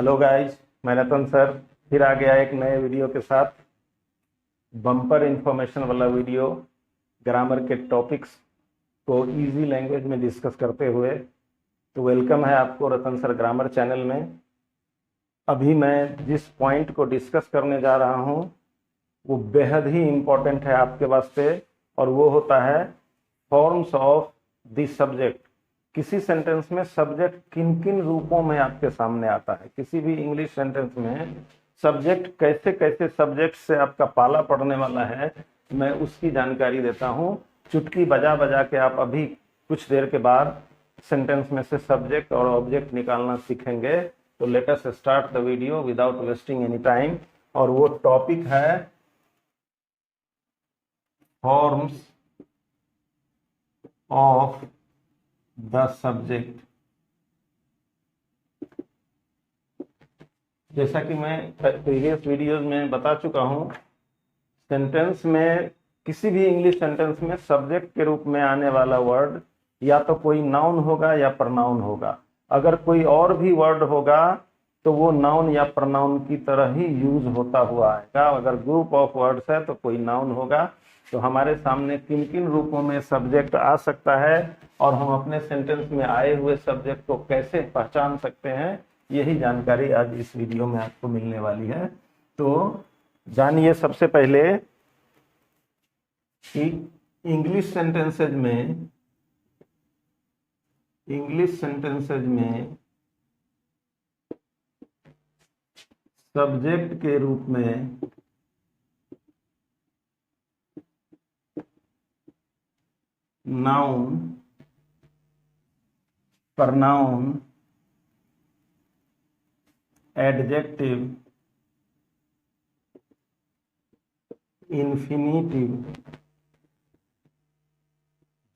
Hello guys, मैं रतन sir फिर आ गया एक नए वीडियो के साथ। बम्पर इंफॉर्मेशन वाला वीडियो, ग्रामर के टॉपिक्स को इजी लैंग्वेज में डिस्कस करते हुए। तो वेलकम है आपको रतन सर ग्रामर चैनल में। अभी मैं जिस पॉइंट को डिस्कस करने जा रहा हूँ वो बेहद ही इम्पोर्टेंट है आपके वास्ते, और वो होता है फॉर्म्स ऑफ द सब्जेक्ट। किसी सेंटेंस में सब्जेक्ट किन किन रूपों में आपके सामने आता है। किसी भी इंग्लिश सेंटेंस में सब्जेक्ट कैसे कैसे सब्जेक्ट से आपका पाला पड़ने वाला है, मैं उसकी जानकारी देता हूं। चुटकी बजा बजा के आप अभी कुछ देर के बाद सेंटेंस में से सब्जेक्ट और ऑब्जेक्ट निकालना सीखेंगे। तो let us start the video without wasting any time. और वो टॉपिक है फॉर्म्स ऑफ द सब्जेक्ट। जैसा कि मैं प्रीवियस वीडियोज में बता चुका हूं, सेंटेंस में किसी भी इंग्लिश सेंटेंस में सब्जेक्ट के रूप में आने वाला वर्ड या तो कोई नाउन होगा या प्रनाउन होगा। अगर कोई और भी वर्ड होगा तो वो नाउन या प्रनाउन की तरह ही यूज होता हुआ आएगा। अगर ग्रुप ऑफ वर्ड्स है तो कोई नाउन होगा। तो हमारे सामने किन किन रूपों में सब्जेक्ट आ सकता है और हम अपने सेंटेंस में आए हुए सब्जेक्ट को कैसे पहचान सकते हैं, यही जानकारी आज इस वीडियो में आपको मिलने वाली है। तो जानिए सबसे पहले कि इंग्लिश सेंटेंसेज में सब्जेक्ट के रूप में noun, pronoun, adjective, infinitive,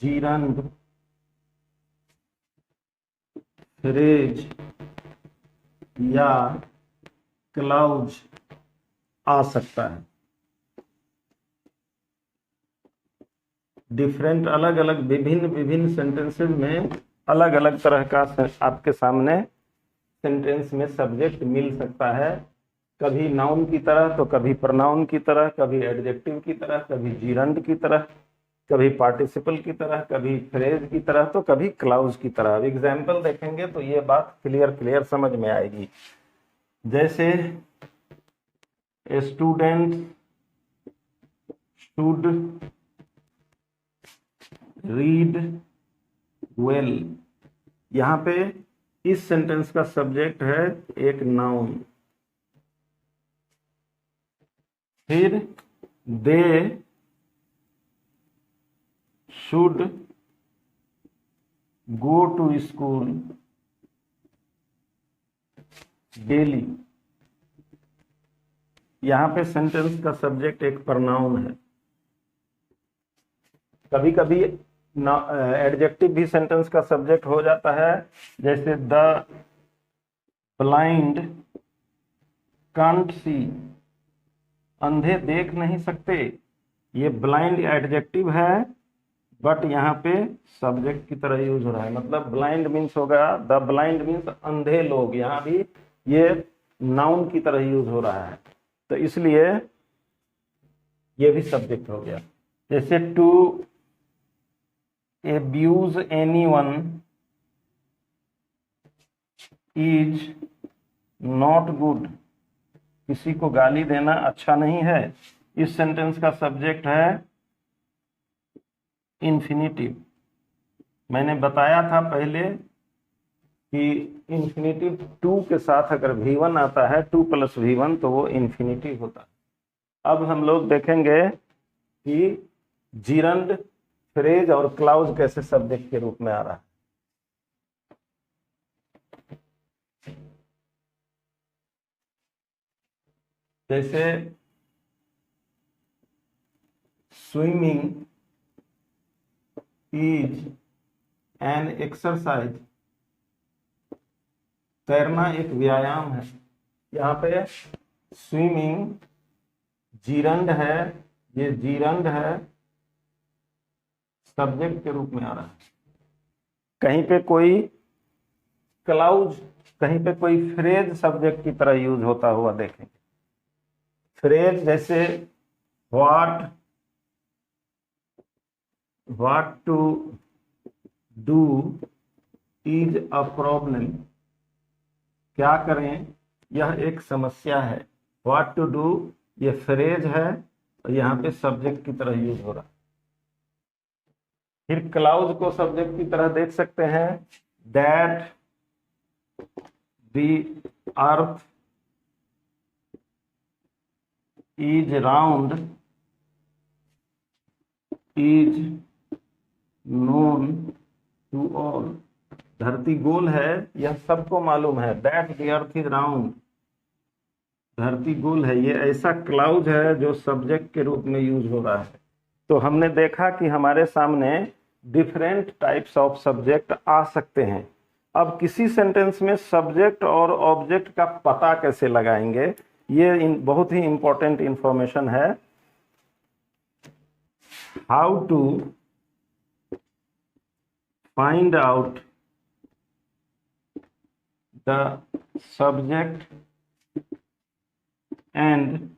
gerund, phrase या क्लाउज आ सकता है। डिफरेंट, अलग अलग, विभिन्न सेंटेंसेस में अलग अलग तरह का आपके सामने सेंटेंस में सब्जेक्ट मिल सकता है। कभी नाउन की तरह तो कभी प्रनाउन की तरह, कभी एडजेक्टिव की तरह, कभी जीरंड की तरह, कभी पार्टिसिपल की तरह, कभी फ्रेज की तरह, तो कभी क्लाउज की तरह। अब एग्जाम्पल देखेंगे तो ये बात क्लियर समझ में आएगी। जैसे स्टूडेंट शुड रीड वेल, यहाँ पे इस सेंटेंस का सब्जेक्ट है एक नाउन। फिर they should go to school daily, यहाँ पे सेंटेंस का सब्जेक्ट एक प्रनाउन है। कभी कभी एडजेक्टिव भी सेंटेंस का सब्जेक्ट हो जाता है। जैसे द ब्लाइंड कांट सी, अंधे देख नहीं सकते। ये ब्लाइंड एडजेक्टिव है बट यहाँ पे सब्जेक्ट की तरह यूज हो रहा है। मतलब ब्लाइंड मीन्स होगा, द ब्लाइंड मीन्स अंधे लोग, यहाँ भी ये नाउन की तरह यूज हो रहा है। तो इसलिए ये भी सब्जेक्ट हो गया। जैसे to abuse anyone is not good, किसी को गाली देना अच्छा नहीं है। इस सेंटेंस का सब्जेक्ट है इन्फिनिटिव। मैंने बताया था पहले कि इन्फिनिटिव टू के साथ अगर V1 आता है, 2 + V1, तो वो इन्फिनिटिव होता है। अब हम लोग देखेंगे कि जीरंड, फ्रेज और क्लाउज कैसे सब्जेक्ट के रूप में आ रहा है। जैसे स्विमिंग इज एन एक्सरसाइज, तैरना एक व्यायाम है। यहाँ पे स्विमिंग जीरंड है, ये जीरंड है, सब्जेक्ट के रूप में आ रहा है। क्लाउज कहीं पे कोई फ्रेज सब्जेक्ट की तरह यूज होता हुआ देखेंगे। फ्रेज जैसे what to do is a problem, क्या करें यह एक समस्या है। व्हाट टू डू ये फ्रेज है और यहाँ पे सब्जेक्ट की तरह यूज हो रहा है। फिर क्लाउज को सब्जेक्ट की तरह देख सकते हैं, that the earth is round is known to all, धरती गोल है यह सबको मालूम है। That the earth is round, धरती गोल है, ये ऐसा क्लाउज है जो सब्जेक्ट के रूप में यूज हो रहा है। तो हमने देखा कि हमारे सामने डिफरेंट टाइप्स ऑफ सब्जेक्ट आ सकते हैं। अब किसी सेंटेंस में सब्जेक्ट और ऑब्जेक्ट का पता कैसे लगाएंगे, ये बहुत ही इंपॉर्टेंट इंफॉर्मेशन है। How to find out the subject and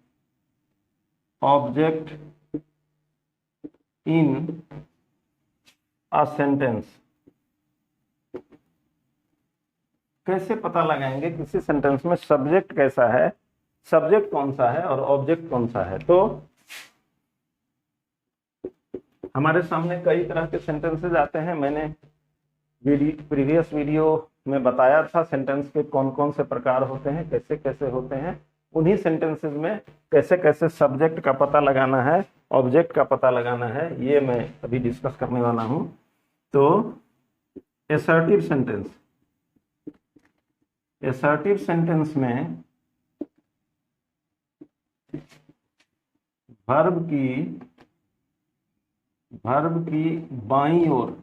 object in a sentence, कैसे पता लगाएंगे किसी सेंटेंस में सब्जेक्ट कैसा है, सब्जेक्ट कौन सा है और ऑब्जेक्ट कौन सा है। तो हमारे सामने कई तरह के सेंटेंसेस आते हैं। मैंने प्रीवियस वीडियो में बताया था सेंटेंस के कौन कौन से प्रकार होते हैं, कैसे कैसे होते हैं। उन्हीं सेंटेंसेस में कैसे कैसे सब्जेक्ट का पता लगाना है, ऑब्जेक्ट का पता लगाना है, ये मैं अभी डिस्कस करने वाला हूं। तो असर्टिव सेंटेंस, असर्टिव सेंटेंस में वर्ब की बाईं ओर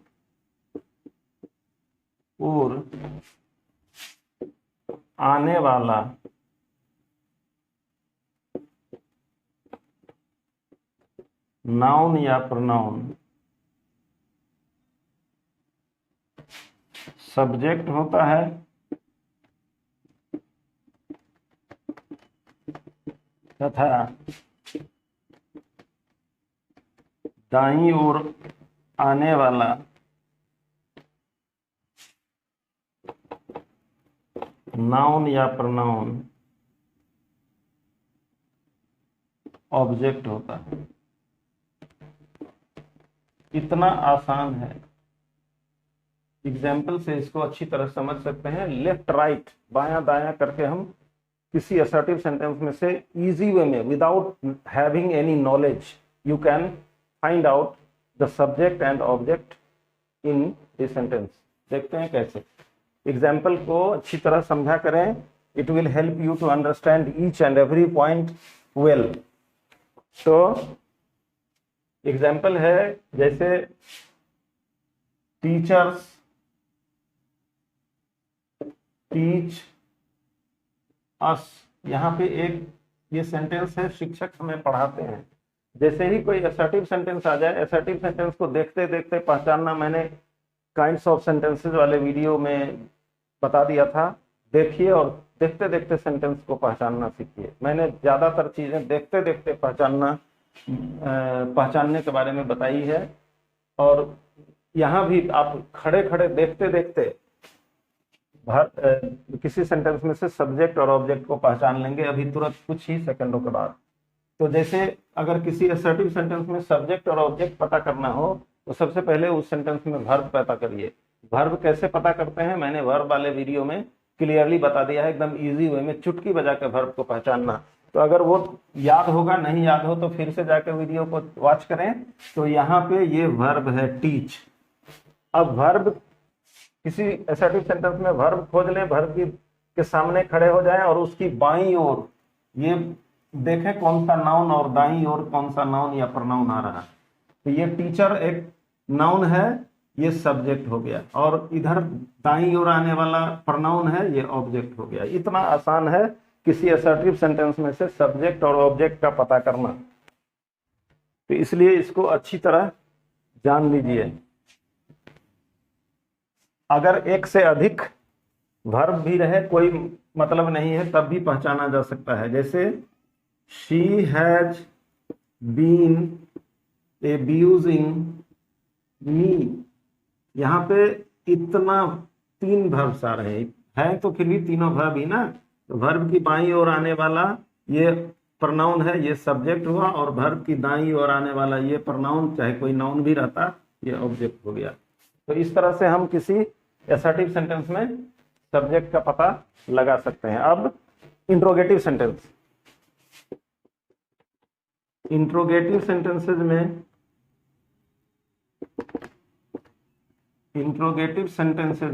आने वाला नाउन या प्रोनाउन सब्जेक्ट होता है तथा दाईं ओर आने वाला नाउन या प्रोनाउन ऑब्जेक्ट होता है। इतना आसान है, एग्जाम्पल से इसको अच्छी तरह समझ सकते हैं। लेफ्ट राइट, बायां दायां करके हम किसी असर्टिव सेंटेंस में से इजी वे में without having any knowledge you can find out the subject and object in this sentence. देखते हैं कैसे। एग्जाम्पल को अच्छी तरह समझा करें, it will help you to understand each and every point well. तो एग्जाम्पल है जैसे टीचर्स टीच अस, यहाँ पे एक ये सेंटेंस है, शिक्षक हमें पढ़ाते हैं। जैसे ही कोई असर्टिव सेंटेंस आ जाए, असर्टिव सेंटेंस को देखते देखते पहचानना मैंने काइंड्स ऑफ सेंटेंसेस वाले वीडियो में बता दिया था। देखिए और देखते देखते सेंटेंस को पहचानना सीखिए। मैंने ज्यादातर चीजें देखते देखते पहचानने के बारे में बताई है। और यहाँ भी आप खड़े खड़े देखते देखते किसी सेंटेंस में से सब्जेक्ट और ऑब्जेक्ट को पहचान लेंगे अभी तुरंत कुछ ही सेकंडों के बाद। तो जैसे अगर किसी असर्टिव सेंटेंस में सब्जेक्ट और ऑब्जेक्ट पता करना हो तो सबसे पहले उस सेंटेंस में वर्ब पता करिए। वर्ब कैसे पता करते हैं मैंने वर्ब वाले वीडियो में क्लियरली बता दिया है, एकदम इजी वे में चुटकी बजा के वर्ब को पहचानना। तो अगर वो याद होगा, नहीं याद हो तो फिर से जाकर वीडियो को वॉच करें। तो यहाँ पे ये वर्ब है टीच। अब वर्ब किसी असर्टिव सेंटेंस में वर्ब खोज लें, वर्ब के सामने खड़े हो जाएं और उसकी बाईं ओर ये देखें कौन सा नाउन और दाईं ओर कौन सा नाउन या प्रोनाउन आ रहा है। तो ये टीचर एक नाउन है, ये सब्जेक्ट हो गया, और इधर दाईं ओर आने वाला प्रोनाउन है, ये ऑब्जेक्ट हो गया। इतना आसान है किसी असर्टिव सेंटेंस में से सब्जेक्ट और ऑब्जेक्ट का पता करना। तो इसलिए इसको अच्छी तरह जान लीजिए। अगर एक से अधिक वर्ब भी रहे कोई मतलब नहीं है तब भी पहचाना जा सकता है। जैसे शी हैज बीन एब्यूजिंग मी, यहाँ पे इतना 3 वर्ब्स आ रहे हैं तो फिर भी तीनों वर्ब ही ना। तो वर्ब की बाईं ओर आने वाला ये प्रनाउन है, ये सब्जेक्ट हुआ, और वर्ब की दाईं ओर आने वाला ये प्रनाउन, चाहे कोई नाउन भी रहता, ये ऑब्जेक्ट हो गया। तो इस तरह से हम किसी एसर्टिव सेंटेंस में सब्जेक्ट का पता लगा सकते हैं। अब इंट्रोगेटिव सेंटेंस, इंट्रोगेटिव सेंटेंसेस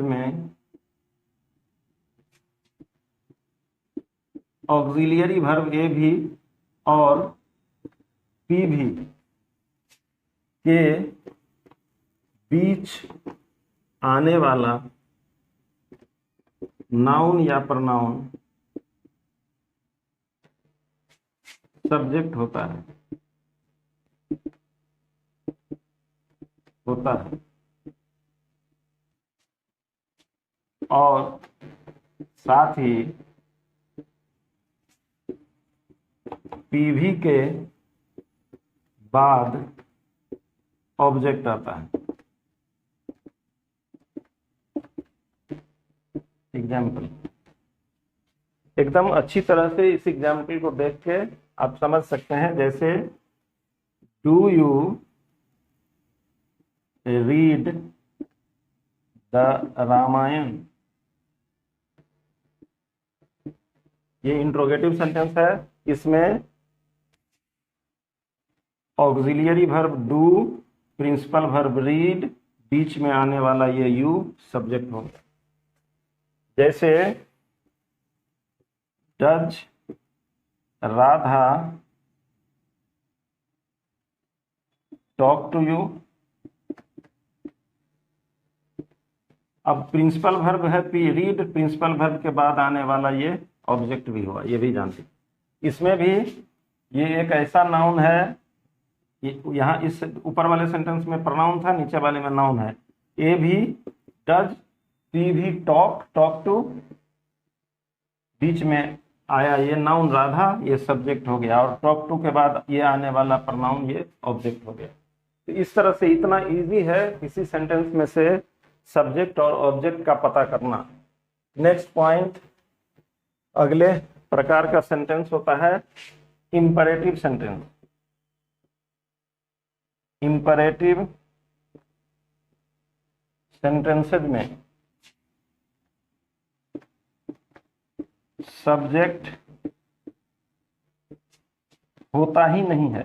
में ऑक्सिलियरी वर्ब ए भी और पी भी के बीच आने वाला नाउन या प्रनाउन सब्जेक्ट होता है और साथ ही पीवी के बाद ऑब्जेक्ट आता है। एग्जाम्पल, एकदम अच्छी तरह से इस एग्जाम्पल को देख के आप समझ सकते हैं। जैसे do you read the Ramayan, ये इंट्रोगेटिव सेंटेंस है। इसमें auxiliary verb do, principal verb read, बीच में आने वाला ये यू सब्जेक्ट होगा। जैसे does Radha talk to you, अब प्रिंसिपल वर्ब है पी रीड, प्रिंसिपल वर्ब के बाद आने वाला ये ऑब्जेक्ट भी हुआ, ये भी जानते। इसमें भी ये एक ऐसा नाउन है, यहाँ इस ऊपर वाले सेंटेंस में प्रनाउन था, नीचे वाले में नाउन है। ए भी डज, पी भी टॉक टू, बीच में आया ये नाउन राधा, ये सब्जेक्ट हो गया, और टॉक टू के बाद ये आने वाला प्रनाउन ये ऑब्जेक्ट हो गया। तो इस तरह से इतना इजी है किसी सेंटेंस में से सब्जेक्ट और ऑब्जेक्ट का पता करना। नेक्स्ट पॉइंट, अगले प्रकार का सेंटेंस होता है इंपरेटिव सेंटेंस। इंपरेटिव सेंटेंसेस में सब्जेक्ट होता ही नहीं है,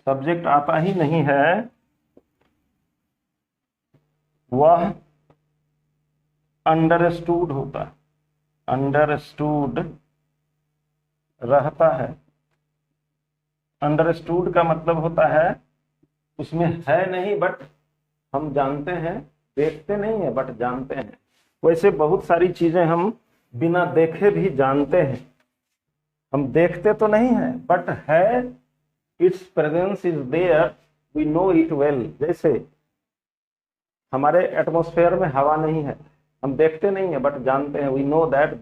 सब्जेक्ट आता ही नहीं है, वह अंडरस्टूड होता है, अंडरस्टूड रहता है। अंडरस्टूड का मतलब होता है उसमें है नहीं बट हम जानते हैं, देखते नहीं है बट जानते हैं। वैसे बहुत सारी चीजें हम बिना देखे भी जानते हैं, हम देखते तो नहीं है बट है, its presence is there, we know it well. जैसे हमारे एटमॉस्फेयर में हवा नहीं है, हम देखते नहीं है बट जानते हैं, we know that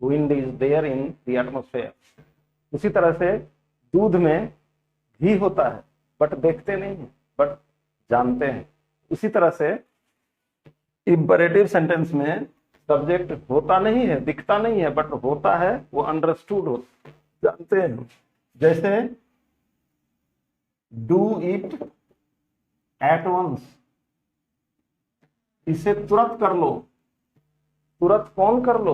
wind is there in the atmosphere. उसी तरह से दूध में घी होता है बट देखते नहीं है बट जानते हैं। इसी तरह से इंपरेटिव सेंटेंस में सब्जेक्ट होता नहीं है, दिखता नहीं है बट होता है, वो अंडरस्टूड होता, जानते हैं। जैसे डू इट एट वंस, इसे तुरंत कर लो। तुरंत कौन कर लो?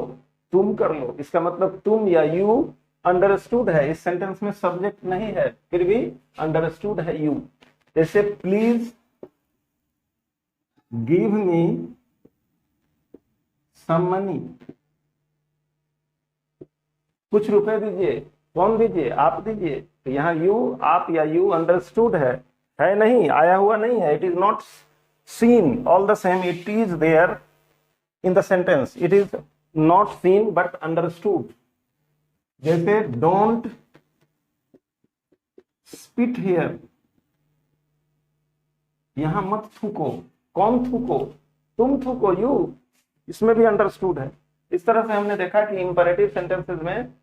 तुम कर लो। इसका मतलब तुम या यू अंडरस्टूड है, इस सेंटेंस में सब्जेक्ट नहीं है फिर भी अंडरस्टूड है यू। जैसे please give me some money, कुछ रुपए दीजिए। कौन दीजिए? आप दीजिए। तो यहाँ यू, आप या यू अंडरस्टूड है नहीं, आया हुआ नहीं है, it is not seen, all the same it is there in the sentence, it is not seen but understood. जैसे डोंट स्पिट हियर, यहां मत थूको। कौन थूको, तुम थूको, यू, इसमें भी अंडरस्टूड है। इस तरह से हमने देखा कि इंपरेटिव सेंटेंसेस में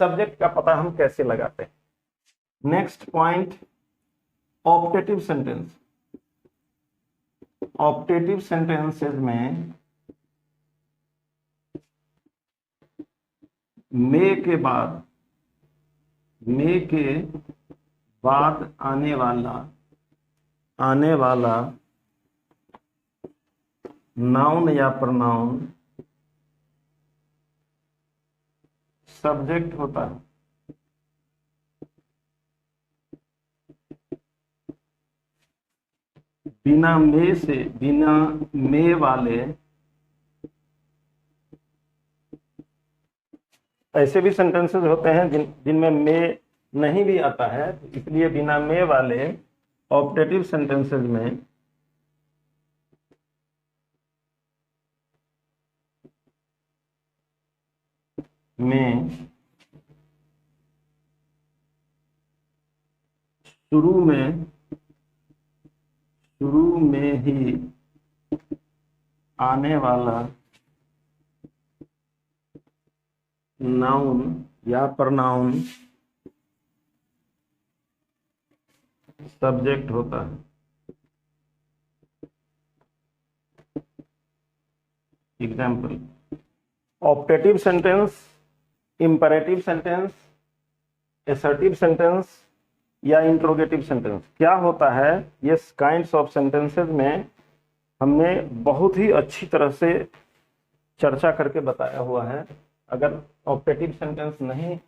सब्जेक्ट का पता हम कैसे लगाते हैं। Next point, optative sentence. Optative sentences में मे के बाद आने वाला नाउन या प्रोनाउन सब्जेक्ट होता है। बिना मे वाले ऐसे भी सेंटेंसेस होते हैं जिनमें मे नहीं भी आता है, इसलिए बिना मे वाले ऑप्टेटिव सेंटेंसेस में शुरू में ही आने वाला नाउन या प्रोनाउन सब्जेक्ट होता है। Example, optative sentence, imperative sentence, assertive sentence या इंट्रोगेटिव सेंटेंस। क्या होता है, ये काइंड्स ऑफ सेंटेंसेस में हमने बहुत ही अच्छी तरह से चर्चा करके बताया हुआ है। अगर ऑप्टेटिव सेंटेंस नहीं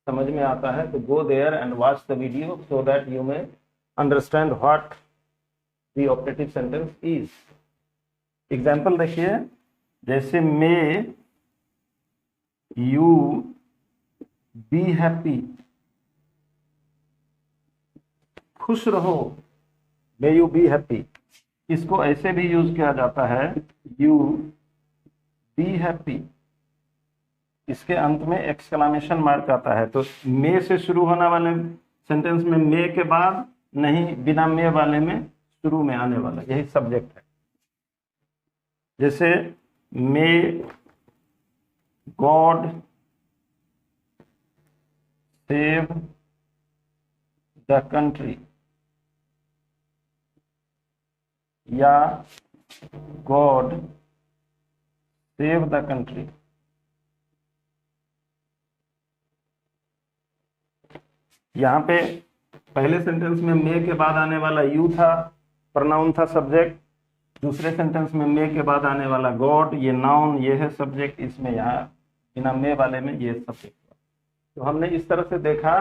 समझ में आता है तो go there and watch the video so that you may understand what the optative sentence is. Example देखिए, जैसे मे यू बी हैप्पी, खुश रहो, मे यू बी हैप्पी। इसको ऐसे भी यूज किया जाता है, यू बी हैप्पी, इसके अंत में एक्सक्लेमेशन मार्क आता है। तो मे से शुरू होने वाले सेंटेंस में मे के बाद नहीं, बिना मे वाले में शुरू में आने वाला, यही सब्जेक्ट है। जैसे may God save the country या गॉड सेव द कंट्री। यहाँ पे पहले सेंटेंस में मे के बाद आने वाला यू था, प्रोनाउन था सब्जेक्ट। दूसरे सेंटेंस में मे के बाद आने वाला गॉड, ये नाउन, ये है सब्जेक्ट। इसमें यहाँ बिना मे वाले में ये सब्जेक्ट। तो हमने इस तरह से देखा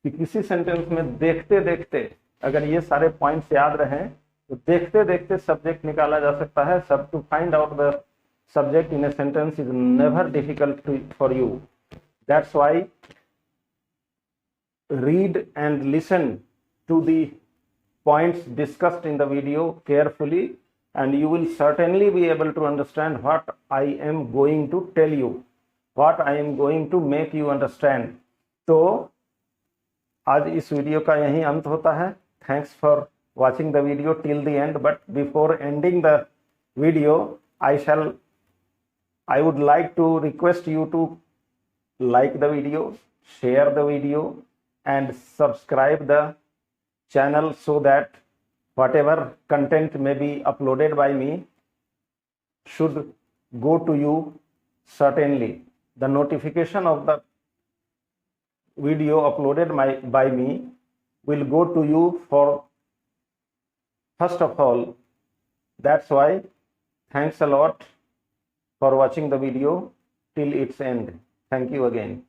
कि किसी सेंटेंस में देखते देखते अगर ये सारे पॉइंट्स याद रहें तो देखते देखते सब्जेक्ट निकाला जा सकता है। सब to find out the subject in a sentence is never difficult for you. That's why read and listen to the points discussed in the video carefully and you will certainly be able to understand what I am going to tell you, what I am going to make you understand. तो आज इस video का यही अंत होता है। Thanks for watching the video till the end, but before ending the video I would like to request you to like the video, share the video and subscribe the channel so that whatever content may be uploaded by me should go to you certainly. The notification of the video uploaded by me will go to you for first of all. That's why thanks a lot for watching the video till its end. Thank you again.